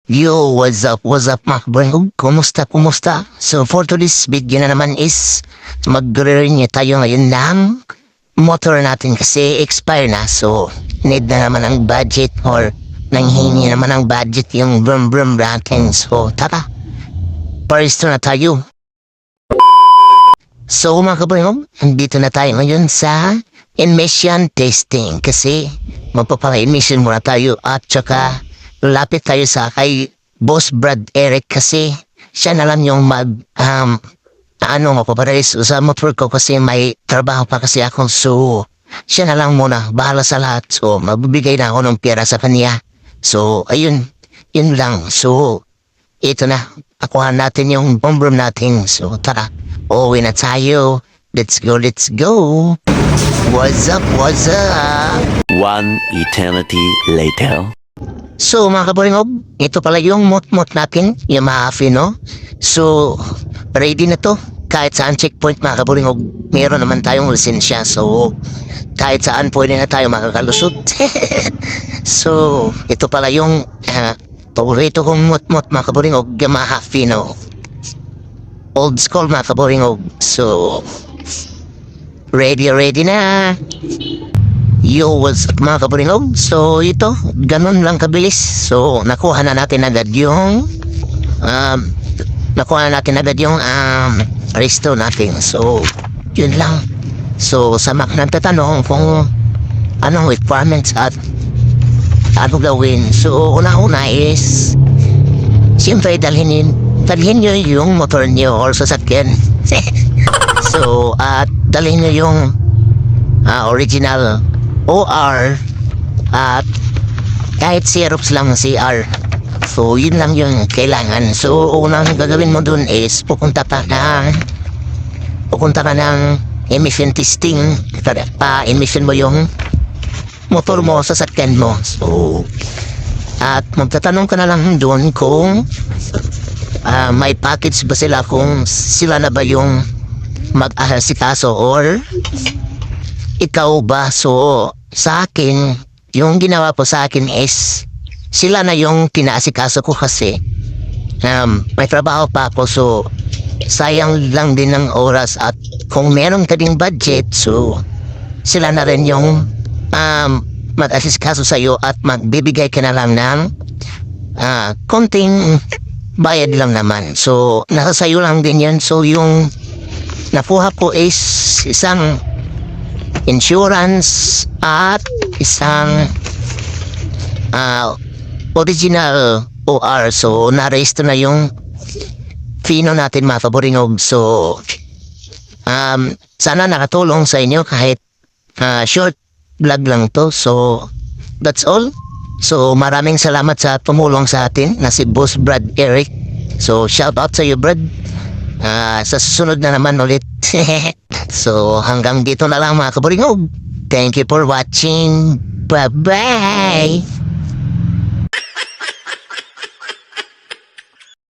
Yo, what's up mga kabarangay? Kumusta? So for today's video na naman is magre-renew tayo ngayon ng motor natin kasi expire na. So need na naman ang budget or nanghingi naman ang budget yung brum natin. So tara, paristo na tayo. So mga kabarangay, andito na tayo ngayon sa emission testing kasi magpapaka-emission muna tayo at saka lapit tayo sa kay Boss Brad Eric kasi siya na lang yung mapaparais sa motor ko kasi may trabaho pa kasi ako. So, siya na lang muna, bahala sa lahat. So, magbibigay na ako ng pera sa kanya. So, ayun, yun lang. So, ito na, akuha natin yung bombrom natin. So, tara, uuwi na tayo. Let's go. What's up? One eternity later. So mga kabaringog, ito pala yung mot-mot natin, Yamaha Fino. So, ready na to. Kahit saan checkpoint mga kabaringog, meron naman tayong lisensya. So, kahit saan pwede na tayo makakalusot. So, ito pala yung paborito kong mot-mot mga kabaringog, Yamaha Fino. Old school mga kabaringog. So, ready na. Yo, what's up mga kabaringog? So ito, ganun lang kabilis. So nakuha na natin agad yung resto natin. So yun lang. So sa mga nagtatanong kung anong requirements at ano gawin. So una-una is siyempre dalhin nyo yung motor nyo or sasakyan. So at dalhin nyo yung original OR at kahit Xerox lang CR. So yun lang yung kailangan. So unang gagawin mo dun is pupunta ka ng emission testing. Pa-emission mo yung motor mo sa sasakyan mo. So at magtatanong ka na lang dun kung may package ba sila, kung sila na ba yung mag-asikaso or ikaw ba. So sa akin, yung ginawa po sa akin is sila na yung kinaasikaso ko kasi may trabaho pa ako. So sayang lang din ng oras at kung meron ka ding budget, so sila na rin yung mag-asikaso sa'yo at magbibigay ka na lang ng konting bayad lang naman. So nasa sayo lang din yan. So yung nakuha ko is isang insurance at isang original OR. So na-register na yung Fino natin mga kabaringog. So sana nakatulong sa inyo kahit short vlog lang to. So that's all. So maraming salamat sa tumulong sa atin na si Boss Brad Eric. So shout out sa iyo Brad. Sa susunod na naman ulit. So hanggang dito na lang mga kabaringog. Thank you for watching. Bye-bye.